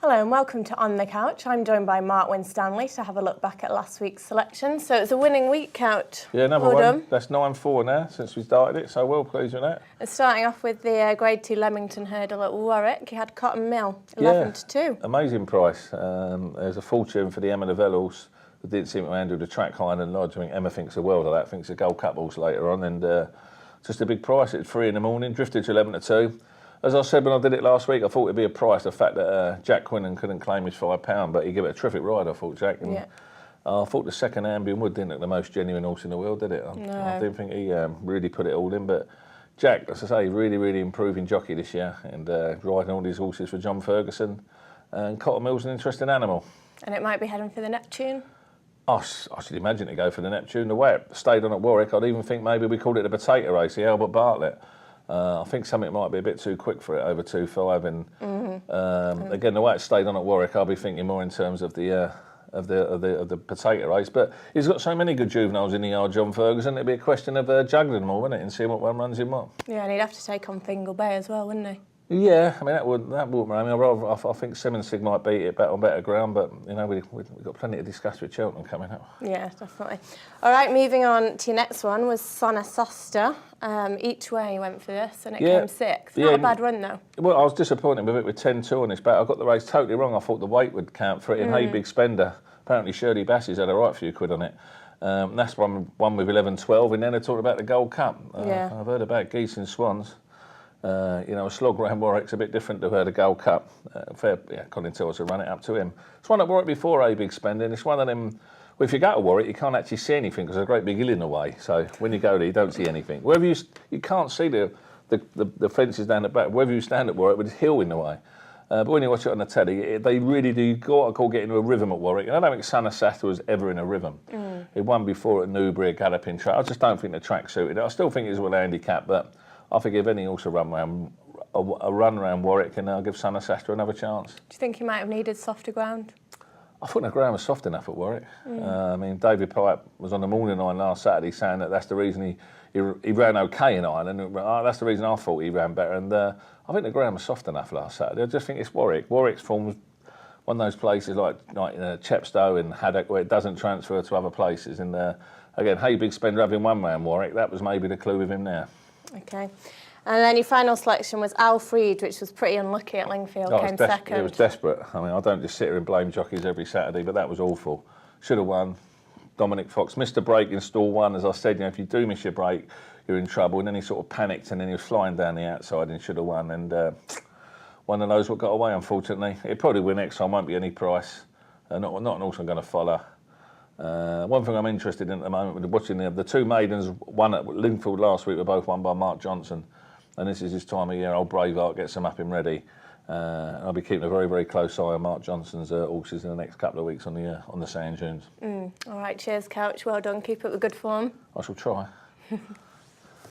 Hello and welcome to On the Couch. I'm joined by Mark Winstanley to have a look back at last week's selection. So it's a winning week, Couch. Yeah, another well one. Done. That's 9-4 now since we started it, so well pleased with that. And starting off with the Grade 2 Leamington hurdle at Warwick, you had Cotton Mill, 11-2. Amazing price. There's a fortune for the Emma de Vellels, who didn't seem to handle the track Highland Lodge. I think Emma thinks the world of that, thinks a Gold Cup horse later on, and just a big price at 3 in the morning, drifted to 11-2. As I said when I did it last week, I thought it'd be a price, the fact that Jack Quinnan couldn't claim his £5, but he gave it a terrific ride, I thought, Jack. And I thought the second Ambion Wood didn't look the most genuine horse in the world, did it? No. I didn't think he really put it all in, but Jack, as I say, really improving jockey this year, and riding all these horses for John Ferguson. And Cotton Mill's an interesting animal. And it might be heading for the Neptune? I should imagine to go for the Neptune. The way it stayed on at Warwick, I'd even think maybe we called it a potato race, the Albert Bartlett. I think something might be a bit too quick for it over 2.5, and again, the way it stayed on at Warwick, I'll be thinking more in terms of the potato race. But he's got so many good juveniles in the yard, John Ferguson. It'd be a question of juggling them all, wouldn't it, and seeing what one runs in what. Yeah, and he'd have to take on Fingal Bay as well, wouldn't he? Yeah, I mean that wouldn't worry me. I think Simmons might beat it on better ground, but you know we've got plenty to discuss with Cheltenham coming up. Yeah, definitely. All right, moving on to your next one was Sonna Soster. Each way you went for this, and it came sixth. Not a bad run though. Well, I was disappointed with it with 10-2 on this back. I got the race totally wrong. I thought the weight would count for it. And Hey Big Spender. Apparently Shirley Bassey's had a right few quid on it. That's one with 11-12, and then they talked about the Gold Cup. I've heard about Geese and Swans. A slog round Warwick's a bit different to the Gold Cup. Colin tells us to run it up to him. It's one at Warwick before A Big Spending. It's one of them. Well, if you go to Warwick, you can't actually see anything because there's a great big hill in the way. So when you go there, you don't see anything. Wherever you can't see the fences down the back. Wherever you stand at Warwick, with this hill in the way. But when you watch it on the telly, they really do. You got to call get into a rhythm at Warwick. And I don't think Sonna Soster was ever in a rhythm. He won before at Newbury, a galloping track. I just don't think the track suited it. I still think it was a handicap, but I think if any horse a run around Warwick, and I'll give Sonna Soster another chance. Do you think he might have needed softer ground? I thought the ground was soft enough at Warwick. I mean, David Pipe was on the morning line last Saturday saying that's the reason he ran okay in Ireland. That's the reason I thought he ran better. And I think the ground was soft enough last Saturday. I just think it's Warwick. Warwick's form was one of those places like Chepstow and Haddock where it doesn't transfer to other places. And again, Hey Big Spender having one round Warwick, that was maybe the clue with him there. Okay. And then your final selection was Alfred, which was pretty unlucky at Lingfield, came second. It was desperate. I mean, I don't just sit here and blame jockeys every Saturday, but that was awful. Should have won. Dominic Fox missed a break in stall one. As I said, if you do miss your break, you're in trouble. And then he sort of panicked, and then he was flying down the outside and should have won. And one of those what got away, unfortunately. He'll probably win next time, won't be any price. Not an horse I'm going to follow. One thing I'm interested in at the moment with watching the two maidens, one at Lingfield last week, were both won by Mark Johnson. And this is his time of year. Old Braveheart gets them up and ready. I'll be keeping a very close eye on Mark Johnson's horses in the next couple of weeks on the sand dunes. All right, cheers, Couch. Well done. Keep up the good form. I shall try.